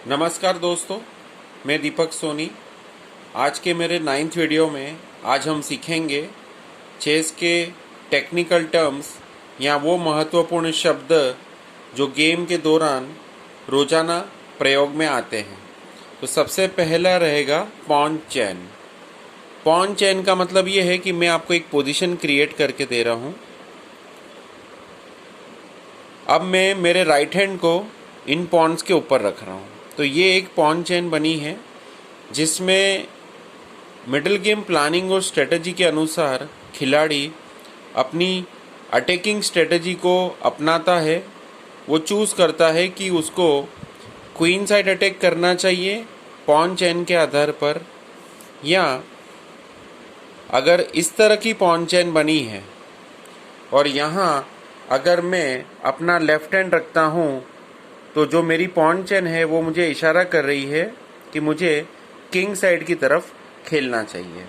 नमस्कार दोस्तों, मैं दीपक सोनी। आज के मेरे 9th वीडियो में आज हम सीखेंगे चेस के टेक्निकल टर्म्स या वो महत्वपूर्ण शब्द जो गेम के दौरान रोजाना प्रयोग में आते हैं। तो सबसे पहला रहेगा पॉन चेन। पॉन चेन का मतलब ये है कि मैं आपको एक पोजीशन क्रिएट करके दे रहा हूँ। अब मैं मेरे राइट हैंड को इन पॉन्स के ऊपर रख रहा हूँ। तो ये एक पॉन चेन बनी है जिसमें मिडिल गेम प्लानिंग और स्ट्रेटजी के अनुसार खिलाड़ी अपनी अटैकिंग स्ट्रेटजी को अपनाता है। वो चूज़ करता है कि उसको क्वीन साइड अटैक करना चाहिए पॉन चेन के आधार पर, या अगर इस तरह की पॉन चेन बनी है और यहाँ अगर मैं अपना लेफ्ट हैंड रखता हूँ तो जो मेरी पॉन चेन है वो मुझे इशारा कर रही है कि मुझे किंग साइड की तरफ खेलना चाहिए।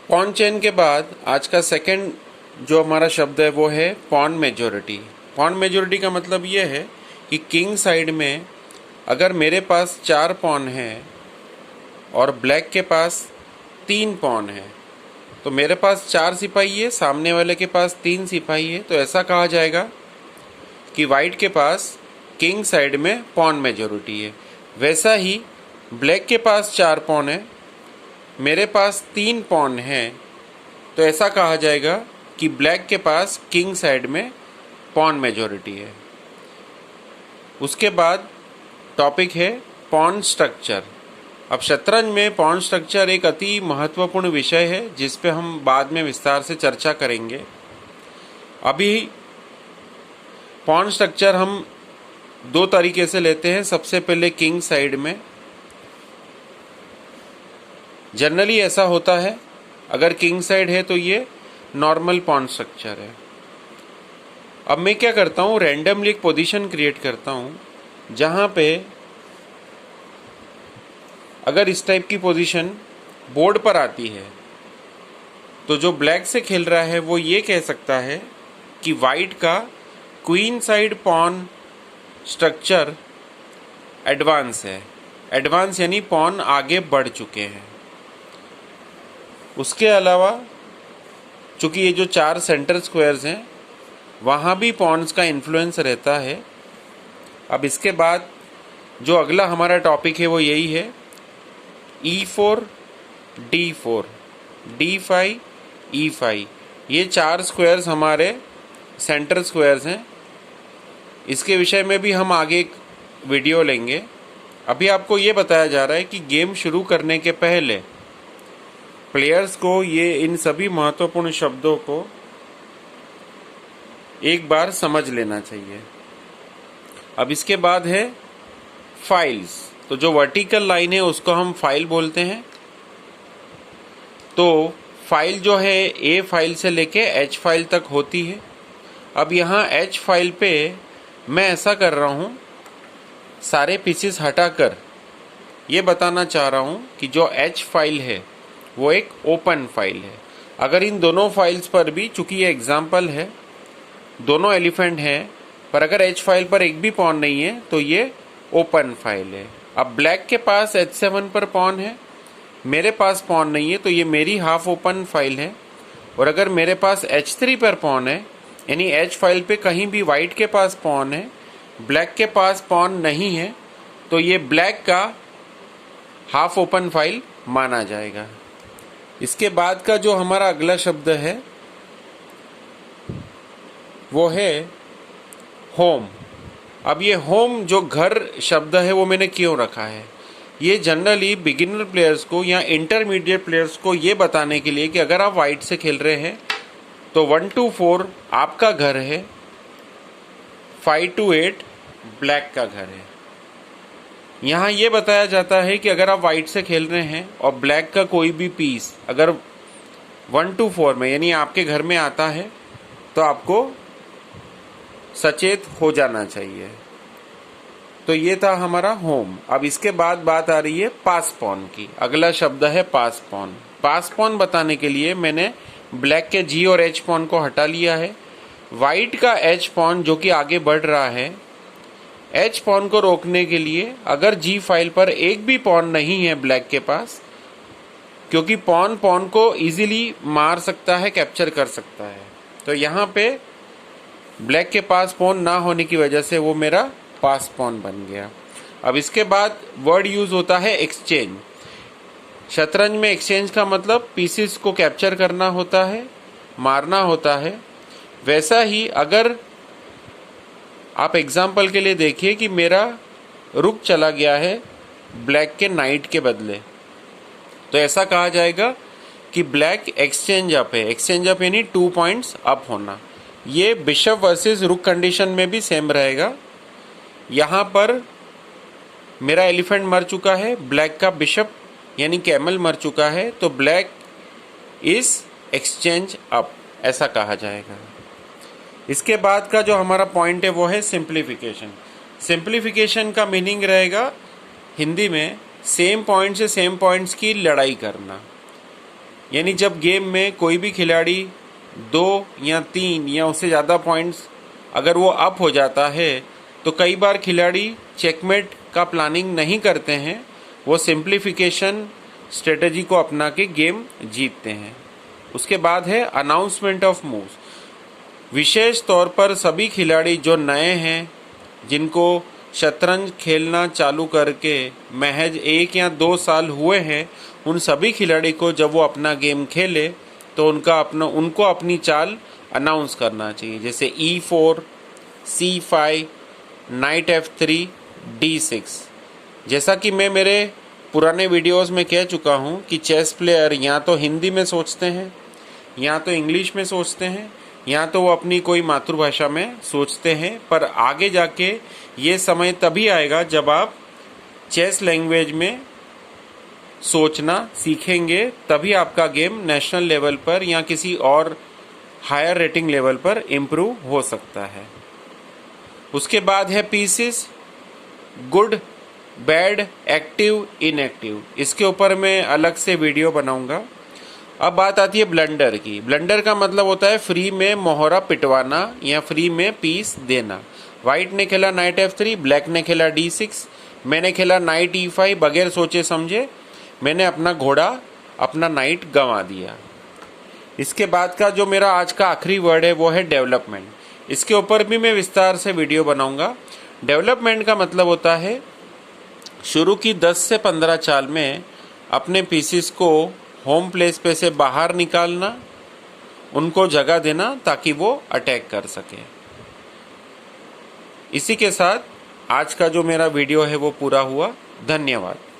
पॉन चेन के बाद आज का सेकंड जो हमारा शब्द है वो है पॉन मेजॉरिटी। पॉन मेजॉरिटी का मतलब ये है कि किंग साइड में अगर मेरे पास 4 पॉन है और ब्लैक के पास 3 पॉन है, तो मेरे पास 4 सिपाही है, सामने वाले के पास 3 सिपाही है, तो ऐसा कहा जाएगा कि वाइट के पास किंग साइड में पॉन मेजॉरिटी है। वैसा ही ब्लैक के पास 4 पॉन है, मेरे पास 3 पॉन है, तो ऐसा कहा जाएगा कि ब्लैक के पास किंग साइड में पॉन मेजॉरिटी है। उसके बाद टॉपिक है पॉन स्ट्रक्चर। अब शतरंज में पॉन स्ट्रक्चर एक अति महत्वपूर्ण विषय है जिस पे हम बाद में विस्तार से चर्चा करेंगे। अभी पॉन स्ट्रक्चर हम 2 तरीके से लेते हैं। सबसे पहले किंग साइड में जनरली ऐसा होता है, अगर किंग साइड है तो ये नॉर्मल पॉन स्ट्रक्चर है। अब मैं क्या करता हूँ, रैंडमली एक पोजीशन क्रिएट करता हूँ जहाँ पे अगर इस टाइप की पोजीशन बोर्ड पर आती है तो जो ब्लैक से खेल रहा है वो ये कह सकता है कि वाइट का queen side pawn structure advance है। एडवांस यानी पॉन आगे बढ़ चुके हैं। उसके अलावा चूंकि ये जो 4 सेंटर स्क्वायर्स हैं वहाँ भी पॉन्स का इन्फ्लुएंस रहता है। अब इसके बाद जो अगला हमारा टॉपिक है वो यही है E4, D4, D5, E5। ये 4 स्क्वायर्स हमारे सेंटर स्क्वायर्स हैं। इसके विषय में भी हम आगे एक वीडियो लेंगे। अभी आपको ये बताया जा रहा है कि गेम शुरू करने के पहले प्लेयर्स को ये इन सभी महत्वपूर्ण शब्दों को एक बार समझ लेना चाहिए। अब इसके बाद है फाइल्स। तो जो वर्टिकल लाइन है उसको हम फाइल बोलते हैं। तो फाइल जो है ए फाइल से लेके एच फाइल तक होती है। अब यहाँ एच फाइल पे मैं ऐसा कर रहा हूँ, सारे पीसेस हटाकर ये बताना चाह रहा हूँ कि जो एच फाइल है वो एक ओपन फाइल है। अगर इन दोनों फाइल्स पर भी, चूंकि ये एग्जाम्पल है, दोनों एलिफेंट हैं, पर अगर एच फाइल पर एक भी पॉन नहीं है तो ये ओपन फाइल है। अब ब्लैक के पास H7 पर पॉन है, मेरे पास पॉन नहीं है, तो ये मेरी हाफ ओपन फाइल है। और अगर मेरे पास H3 पर पॉन है, यानी एच फाइल पे कहीं भी वाइट के पास पॉन है, ब्लैक के पास पॉन नहीं है, तो ये ब्लैक का हाफ ओपन फाइल माना जाएगा। इसके बाद का जो हमारा अगला शब्द है वो है होम। अब ये होम जो घर शब्द है वो मैंने क्यों रखा है, ये जनरली बिगिनर प्लेयर्स को या इंटरमीडिएट प्लेयर्स को ये बताने के लिए कि अगर आप वाइट से खेल रहे हैं तो 1 to 4 आपका घर है, 5 to 8 ब्लैक का घर है। यहाँ ये बताया जाता है कि अगर आप वाइट से खेल रहे हैं और ब्लैक का कोई भी पीस अगर 1 to 4 में यानी आपके घर में आता है तो आपको सचेत हो जाना चाहिए। तो ये था हमारा होम। अब इसके बाद बात आ रही है पास पॉन की। अगला शब्द है पास पॉन। पास पॉन बताने के लिए मैंने ब्लैक के जी और एच पॉन को हटा लिया है। वाइट का एच पॉन जो कि आगे बढ़ रहा है H पॉन को रोकने के लिए अगर G फाइल पर एक भी पॉन नहीं है ब्लैक के पास, क्योंकि पॉन को इजीली मार सकता है, कैप्चर कर सकता है, तो यहाँ पे ब्लैक के पास पॉन ना होने की वजह से वो मेरा पास पॉन बन गया। अब इसके बाद वर्ड यूज होता है एक्सचेंज। शतरंज में एक्सचेंज का मतलब पीसेस को कैप्चर करना होता है, मारना होता है। वैसा ही अगर आप एग्जाम्पल के लिए देखिए कि मेरा रुक चला गया है ब्लैक के नाइट के बदले, तो ऐसा कहा जाएगा कि ब्लैक एक्सचेंज अप है। एक्सचेंज अप यानी 2 पॉइंट्स अप होना। ये बिशप वर्सेस रुक कंडीशन में भी सेम रहेगा। यहाँ पर मेरा एलिफेंट मर चुका है, ब्लैक का बिशप यानी कैमल मर चुका है, तो ब्लैक इज एक्सचेंज अप, ऐसा कहा जाएगा। इसके बाद का जो हमारा पॉइंट है वो है सिंप्लीफिकेशन। सिंप्लीफिकेशन का मीनिंग रहेगा हिंदी में सेम पॉइंट से सेम पॉइंट्स की लड़ाई करना। यानी जब गेम में कोई भी खिलाड़ी 2 या 3 या उससे ज़्यादा पॉइंट्स अगर वो अप हो जाता है, तो कई बार खिलाड़ी चेकमेट का प्लानिंग नहीं करते हैं, वो सिंप्लीफिकेशन स्ट्रेटजी को अपना के गेम जीतते हैं। उसके बाद है अनाउंसमेंट ऑफ मूव्स। विशेष तौर पर सभी खिलाड़ी जो नए हैं, जिनको शतरंज खेलना चालू करके महज 1 या 2 साल हुए हैं, उन सभी खिलाड़ी को जब वो अपना गेम खेले तो उनको अपनी चाल अनाउंस करना चाहिए। जैसे E4, C5, night F3, D6। जैसा कि मैं मेरे पुराने वीडियोस में कह चुका हूँ कि चेस प्लेयर या तो हिंदी में सोचते हैं, या तो इंग्लिश में सोचते हैं, या तो वो अपनी कोई मातृभाषा में सोचते हैं। पर आगे जाके ये समय तभी आएगा जब आप चेस लैंग्वेज में सोचना सीखेंगे, तभी आपका गेम नेशनल लेवल पर या किसी और हायर रेटिंग लेवल पर इम्प्रूव हो सकता है। उसके बाद है pieces, good, bad, active, inactive. इसके ऊपर मैं अलग से वीडियो बनाऊंगा। अब बात आती है ब्लंडर की। ब्लंडर का मतलब होता है फ्री में मोहरा पिटवाना या फ्री में पीस देना। वाइट ने खेला नाइट F3, ब्लैक ने खेला D6, मैंने खेला नाइट E5। बगैर सोचे समझे मैंने अपना घोड़ा, अपना नाइट गंवा दिया। इसके बाद का जो मेरा आज का आखिरी वर्ड है वो है डेवलपमेंट। इसके ऊपर भी मैं विस्तार से वीडियो बनाऊंगा। डेवलपमेंट का मतलब होता है शुरू की 10 से 15 चाल में अपने पीसेस को होम प्लेस पे से बाहर निकालना, उनको जगह देना ताकि वो अटैक कर सके। इसी के साथ आज का जो मेरा वीडियो है वो पूरा हुआ। धन्यवाद।